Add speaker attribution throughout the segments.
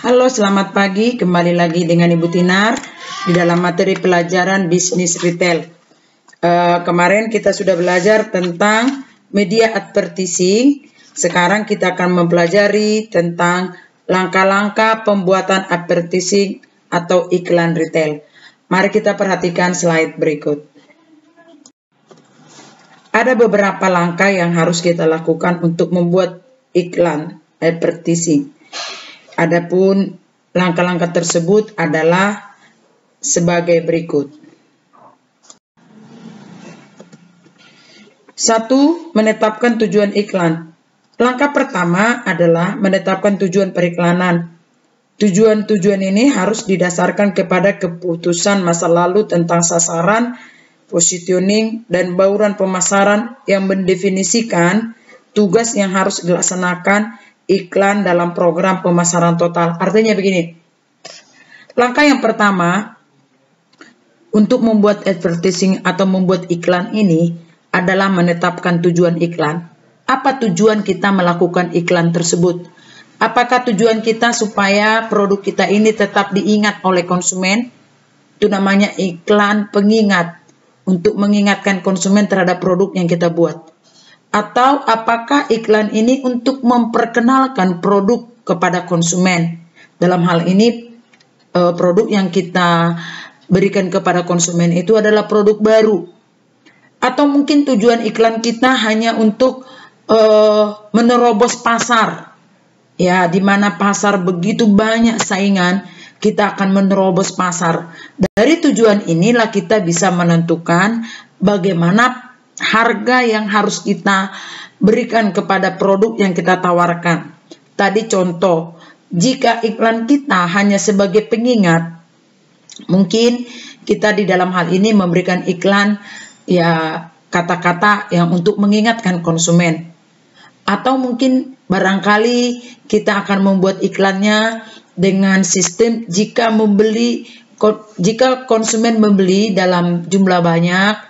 Speaker 1: Halo, selamat pagi. Kembali lagi dengan Ibu Tinar di dalam materi pelajaran bisnis retail. Kemarin kita sudah belajar tentang media advertising. Sekarang kita akan mempelajari tentang langkah-langkah pembuatan advertising atau iklan retail. Mari kita perhatikan slide berikut. Ada beberapa langkah yang harus kita lakukan untuk membuat iklan advertising. Adapun langkah-langkah tersebut adalah sebagai berikut. 1. Menetapkan tujuan iklan. Langkah pertama adalah menetapkan tujuan periklanan. Tujuan-tujuan ini harus didasarkan kepada keputusan masa lalu tentang sasaran, positioning, dan bauran pemasaran yang mendefinisikan tugas yang harus dilaksanakan iklan dalam program pemasaran total. Artinya begini, langkah yang pertama untuk membuat advertising atau membuat iklan ini adalah menetapkan tujuan iklan. Apa tujuan kita melakukan iklan tersebut? Apakah tujuan kita supaya produk kita ini tetap diingat oleh konsumen? Itu namanya iklan pengingat, untuk mengingatkan konsumen terhadap produk yang kita buat. Atau apakah iklan ini untuk memperkenalkan produk kepada konsumen? Dalam hal ini produk yang kita berikan kepada konsumen itu adalah produk baru. Atau mungkin tujuan iklan kita hanya untuk menerobos pasar. Ya, di mana pasar begitu banyak saingan, kita akan menerobos pasar. Dari tujuan inilah kita bisa menentukan bagaimana harga yang harus kita berikan kepada produk yang kita tawarkan. Tadi contoh, jika iklan kita hanya sebagai pengingat, mungkin kita di dalam hal ini memberikan iklan ya kata-kata yang untuk mengingatkan konsumen. Atau mungkin barangkali kita akan membuat iklannya dengan sistem jika konsumen membeli dalam jumlah banyak,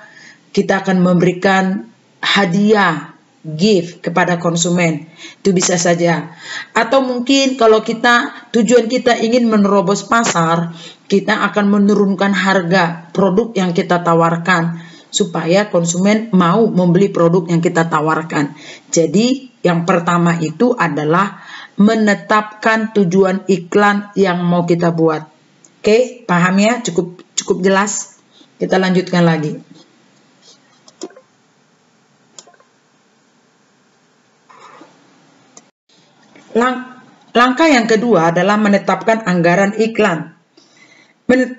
Speaker 1: kita akan memberikan hadiah, gift kepada konsumen. Itu bisa saja. Atau mungkin kalau tujuan kita ingin menerobos pasar, kita akan menurunkan harga produk yang kita tawarkan supaya konsumen mau membeli produk yang kita tawarkan. Jadi yang pertama itu adalah menetapkan tujuan iklan yang mau kita buat. Oke, paham ya? Cukup jelas? Kita lanjutkan lagi. Langkah yang kedua adalah menetapkan anggaran iklan.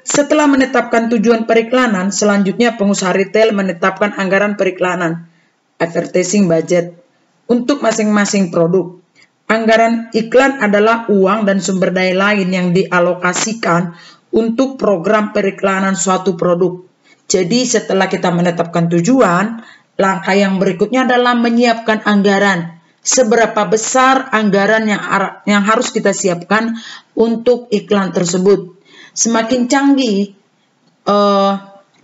Speaker 1: Setelah menetapkan tujuan periklanan, selanjutnya pengusaha retail menetapkan anggaran periklanan, advertising budget, untuk masing-masing produk. Anggaran iklan adalah uang dan sumber daya lain yang dialokasikan untuk program periklanan suatu produk. Jadi setelah kita menetapkan tujuan, langkah yang berikutnya adalah menyiapkan anggaran. Seberapa besar anggaran yang harus kita siapkan untuk iklan tersebut. Semakin canggih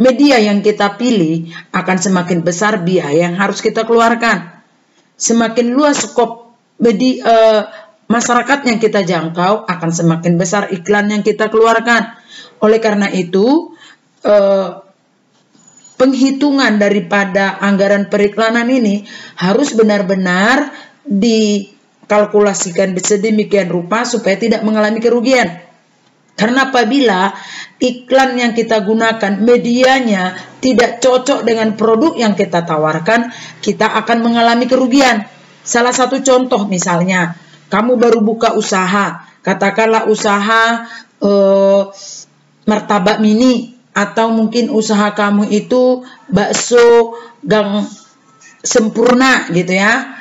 Speaker 1: media yang kita pilih, akan semakin besar biaya yang harus kita keluarkan. Semakin luas skop masyarakat yang kita jangkau, akan semakin besar iklan yang kita keluarkan. Oleh karena itu, penghitungan daripada anggaran periklanan ini harus benar-benar dikalkulasikan sedemikian rupa supaya tidak mengalami kerugian. Karena apabila iklan yang kita gunakan medianya tidak cocok dengan produk yang kita tawarkan, kita akan mengalami kerugian. Salah satu contoh misalnya, kamu baru buka usaha, katakanlah usaha martabak mini, atau mungkin usaha kamu itu bakso gang sempurna gitu ya.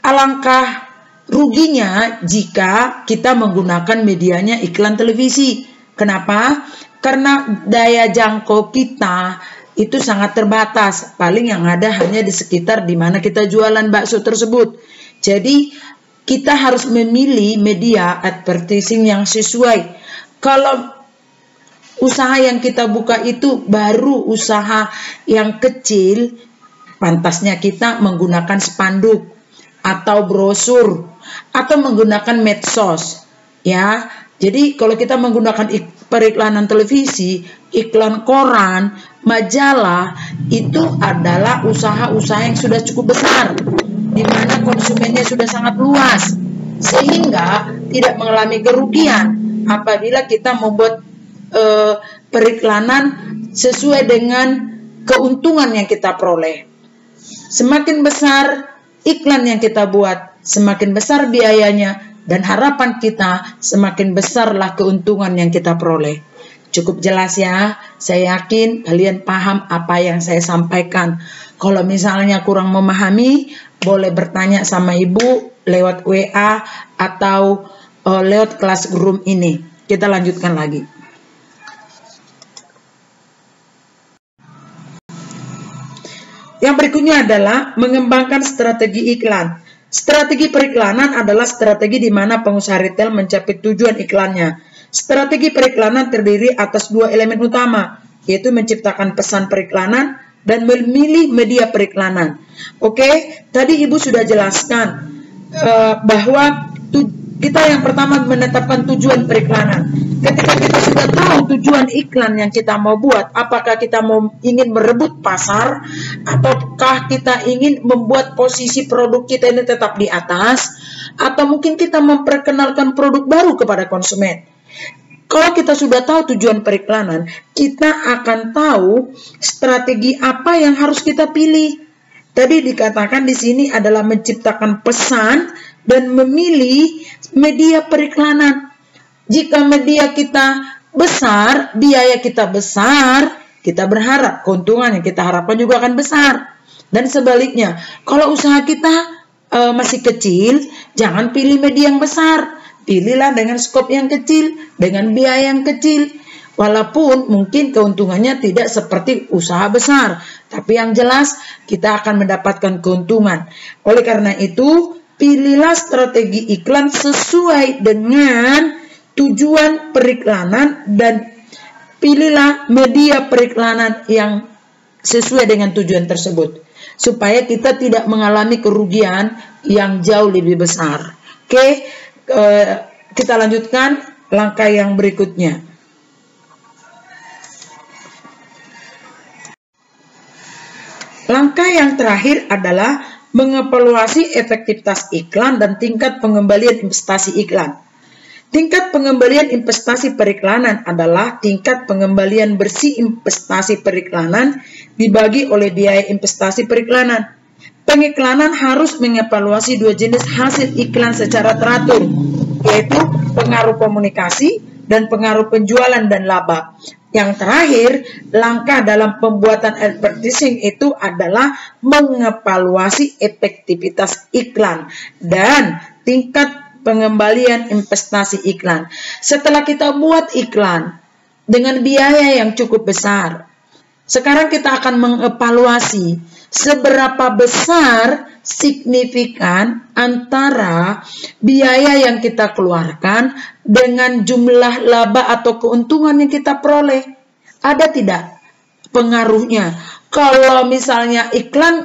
Speaker 1: Alangkah ruginya jika kita menggunakan medianya iklan televisi. Kenapa? Karena daya jangkau kita itu sangat terbatas. Paling yang ada hanya di sekitar di mana kita jualan bakso tersebut. Jadi kita harus memilih media advertising yang sesuai. Kalau usaha yang kita buka itu baru usaha yang kecil, pantasnya kita menggunakan spanduk atau brosur atau menggunakan medsos. Ya, jadi kalau kita menggunakan periklanan televisi, iklan koran, majalah, itu adalah usaha-usaha yang sudah cukup besar, di mana konsumennya sudah sangat luas, sehingga tidak mengalami kerugian apabila kita membuat periklanan sesuai dengan keuntungan yang kita peroleh. Semakin besar iklan yang kita buat, semakin besar biayanya, dan harapan kita semakin besarlah keuntungan yang kita peroleh. Cukup jelas ya, saya yakin kalian paham apa yang saya sampaikan. Kalau misalnya kurang memahami, boleh bertanya sama ibu lewat WA atau lewat kelas room ini. Kita lanjutkan lagi. Yang berikutnya adalah mengembangkan strategi iklan. Strategi periklanan adalah strategi di mana pengusaha retail mencapai tujuan iklannya. Strategi periklanan terdiri atas dua elemen utama, yaitu menciptakan pesan periklanan dan memilih media periklanan. Oke, tadi Ibu sudah jelaskan bahwa kita yang pertama menetapkan tujuan periklanan. Ketika kita sudah tahu tujuan iklan yang kita mau buat, apakah kita ingin merebut pasar, ataukah kita ingin membuat posisi produk kita ini tetap di atas, atau mungkin kita memperkenalkan produk baru kepada konsumen. Kalau kita sudah tahu tujuan periklanan, kita akan tahu strategi apa yang harus kita pilih. Tadi dikatakan di sini adalah menciptakan pesan dan memilih media periklanan. Jika media kita besar, biaya kita besar, kita berharap keuntungan yang kita harapkan juga akan besar. Dan sebaliknya, kalau usaha kita masih kecil, jangan pilih media yang besar. Pilihlah dengan skop yang kecil, dengan biaya yang kecil. Walaupun mungkin keuntungannya tidak seperti usaha besar, tapi yang jelas kita akan mendapatkan keuntungan. Oleh karena itu, pilihlah strategi iklan sesuai dengan tujuan periklanan dan pilihlah media periklanan yang sesuai dengan tujuan tersebut, supaya kita tidak mengalami kerugian yang jauh lebih besar. Oke, kita lanjutkan langkah yang berikutnya. Langkah yang terakhir adalah mengevaluasi efektivitas iklan dan tingkat pengembalian investasi iklan. Tingkat pengembalian investasi periklanan adalah tingkat pengembalian bersih investasi periklanan dibagi oleh biaya investasi periklanan. Pengiklanan harus mengevaluasi dua jenis hasil iklan secara teratur, yaitu pengaruh komunikasi dan pengaruh penjualan dan laba. Yang terakhir, langkah dalam pembuatan advertising itu adalah mengevaluasi efektivitas iklan dan tingkat pengembalian investasi iklan. Setelah kita buat iklan dengan biaya yang cukup besar, sekarang kita akan mengevaluasi seberapa besar signifikan antara biaya yang kita keluarkan dengan jumlah laba atau keuntungan yang kita peroleh. Ada tidak pengaruhnya? Kalau misalnya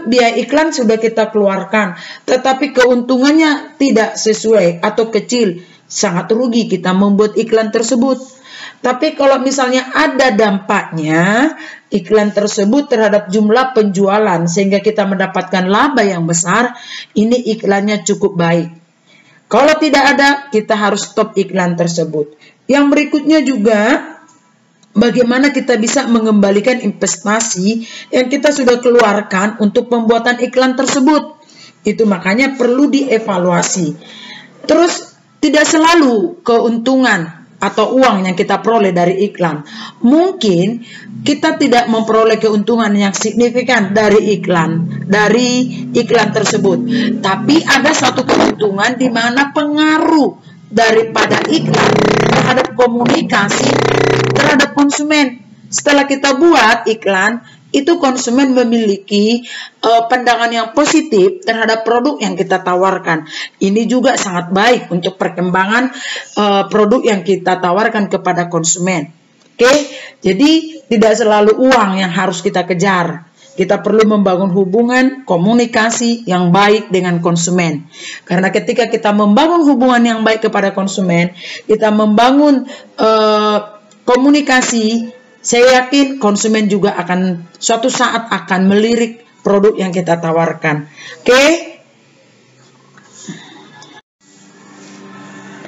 Speaker 1: biaya iklan sudah kita keluarkan, tetapi keuntungannya tidak sesuai atau kecil, sangat rugi kita membuat iklan tersebut. Tapi kalau misalnya ada dampaknya iklan tersebut terhadap jumlah penjualan sehingga kita mendapatkan laba yang besar, ini iklannya cukup baik. Kalau tidak ada, kita harus stop iklan tersebut. Yang berikutnya juga, bagaimana kita bisa mengembalikan investasi yang kita sudah keluarkan untuk pembuatan iklan tersebut. Itu makanya perlu dievaluasi. Terus tidak selalu keuntungan atau uang yang kita peroleh dari iklan. Mungkin kita tidak memperoleh keuntungan yang signifikan dari iklan tersebut. Tapi ada satu keuntungan di mana pengaruh daripada iklan terhadap komunikasi terhadap konsumen. Setelah kita buat iklan, itu konsumen memiliki pandangan yang positif terhadap produk yang kita tawarkan. Ini juga sangat baik untuk perkembangan produk yang kita tawarkan kepada konsumen. Oke, jadi tidak selalu uang yang harus kita kejar. Kita perlu membangun hubungan komunikasi yang baik dengan konsumen. Karena ketika kita membangun hubungan yang baik kepada konsumen, kita membangun komunikasi, saya yakin konsumen juga akan suatu saat akan melirik produk yang kita tawarkan. Oke?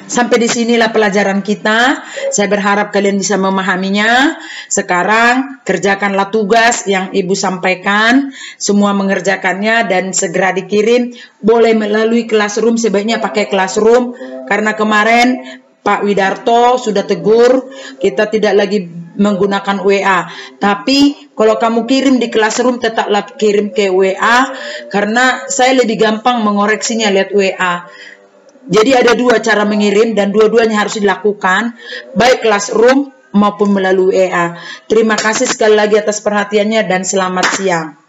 Speaker 1: Sampai di sinilah pelajaran kita. Saya berharap kalian bisa memahaminya. Sekarang kerjakanlah tugas yang Ibu sampaikan. Semua mengerjakannya dan segera dikirim. Boleh melalui Classroom, sebaiknya pakai Classroom. Karena kemarin Pak Widarto sudah tegur, kita tidak lagi menggunakan WA. Tapi kalau kamu kirim di Classroom, tetaplah kirim ke WA. Karena saya lebih gampang mengoreksinya lihat WA. Jadi ada dua cara mengirim dan dua-duanya harus dilakukan, baik Classroom maupun melalui WA. Terima kasih sekali lagi atas perhatiannya dan selamat siang.